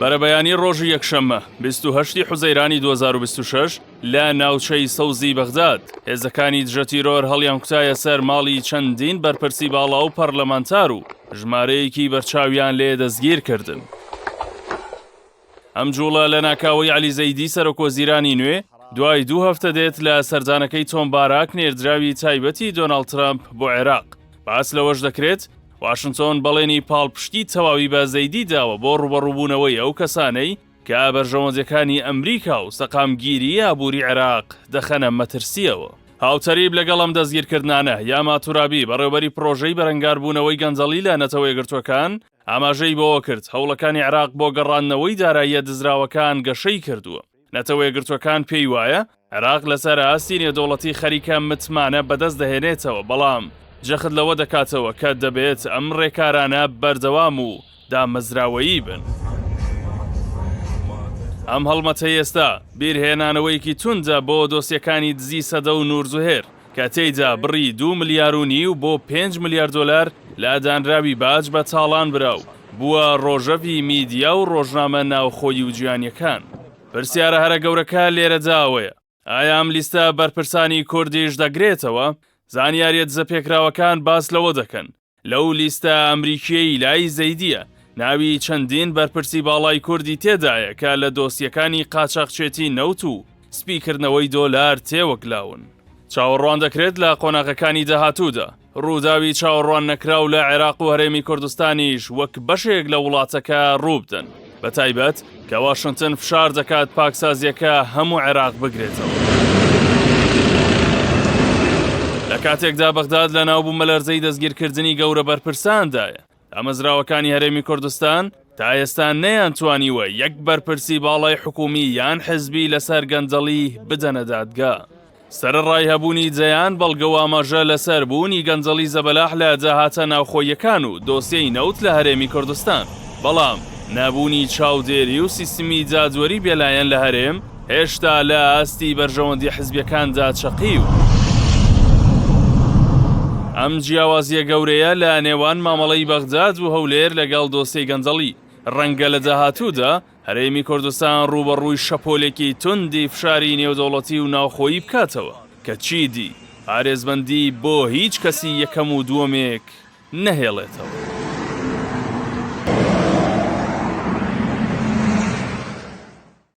بەرەبەیانی ڕۆژی یەکشەممە 28 حوزەیرانی 2026 لە ناوچەی سەوزی بەغداد هێزەکانی دژە تیرۆر هەڵیان کوتایە سەر ماڵی چەندین بەرپرسی باڵا و پەرلەمانتار و ژمارەیەکی بەرچاویان لێ دەستگیر کردن. ئەم جوڵە لە ناکاوەی عەلی زەیدی سەرۆکوەزیرانی نوێ دوای 2 هەفتە دێت لە سەردانەکەی تۆم باراک نێردراوی تایبەتی دۆناڵد ترامپ بۆ عێراق. باس لەوەش دەکرێت واشنتۆن بەڵێنی پاڵپشتی تەواوی بە زەیدی داوە بۆ ڕوبەڕووبوونەوەی ئەو کەسانەی کە بەرژەوەندەکانی ئەمریکا و سەقامگیری ئابووری عێراق دەخەنە مەترسیەوە. هاوتەریب لەگەڵم دەستگیرکردنانە یاما تورابی بەڕێوەبەری پرۆژەی بەرەنگاربوونەوەی گەنجەڵی لە نەتەوە یەکگرتووەکان ئاماژەی بۆەوە کرد هەوڵەکانی عێراق بۆ گەڕاندنەوەی داراییە دزراوەکان گەشەی کردووە. نەتەوە یەکگرتووەکان پێی وایە عێراق لەسەر ئاستی نێودەوڵەتی خەریکە متمانە بەدەست دەهێنێتەوە، بەڵام جەخت لەوە دەکاتەوە کە دەبێت ئەم ڕێکارانە بەردەوام و دامەزراوەیی بن. ئەم هەڵمەتە ئێستا بیرهێنانەوەیکی توندە بۆ دۆسیەکانی دزی سەدە و نورزوهێر کە تێیدا بڕی 2.5 ملیار و بۆ 5 ملیار دۆلار لە دانراوی باج بە تاڵان براو بووە ڕۆژەوی میدیا و ڕۆژنامە ناوخۆیی و جیهانیەکان. پرسیارە هەرە گەورەکە لێرەداوەیە، ئایا ئەم لیستە بەرپرسانی کوردیش دەگرێتەوە؟ زانیاریە دزە پێکراوەکان باس لەوە دەکەن لەو لیستە ئەمریکیەی لای زەیدیە ناوی چەندین بەرپرسی باڵای کوردی تێدایە کە لە دۆسیەکانی قاچاقچێتی نەوت و سپیکردنەوەی دۆلار تێوەگلاون. چاوەڕوان دەکرێت لە قۆناغەکانی داهاتوودا ڕووداوی چاوەڕوان نەکراو لە عێراق و هەرێمی کوردستانیش وەک بەشێک لە وڵاتەکە ڕووبدەن، بە تایبەت کە واشنتن فشار دەکات پاکسازیەکە هەموو عێراق بگرێتەوە. لە کاتێکدا بەغداد لە ناوبوو مەلەرزەی دەستگیرکردنی گەورە بەرپرساندایە، ئامەزراوەکانی هەرێمی کوردستان تا ئێستا نەیانتوانیوە یەک بەرپرسی باڵای حکومی یان حزبی لەسەر گەنجەڵی بدەنە دادگا. سەرڕای هەبوونی جەیان بەڵگە و ئاماژە لەسەر بوونی گەنجەڵی زەبەلاح لە جاهاتە ناوخۆیەکان و دۆسیەی نەوت لە هەرێمی کوردستان، بەڵام نابوونی چاودێری و سیستمی جادوەری بێلایەن لە هەرێم هێشتا لە ئاستی بەرژەوەندی حزبیەکاندا چەقی و ئەم جیاوازیە گەورەیە لە نێوان مامەڵەی بەغداد و هەولێر لەگەڵ دۆسیەی گەنجەڵی ڕەنگە لە داهاتوودا هەرێمی کوردستان ڕوبەڕووی شەپۆلێکی توندی فشاری نێودەوڵەتی و ناوخۆیی بکاتەوە کە چیدی پارێزبەندی بۆ هیچ کەسی یەکەم و دووەمێک نەهێڵێتەوە.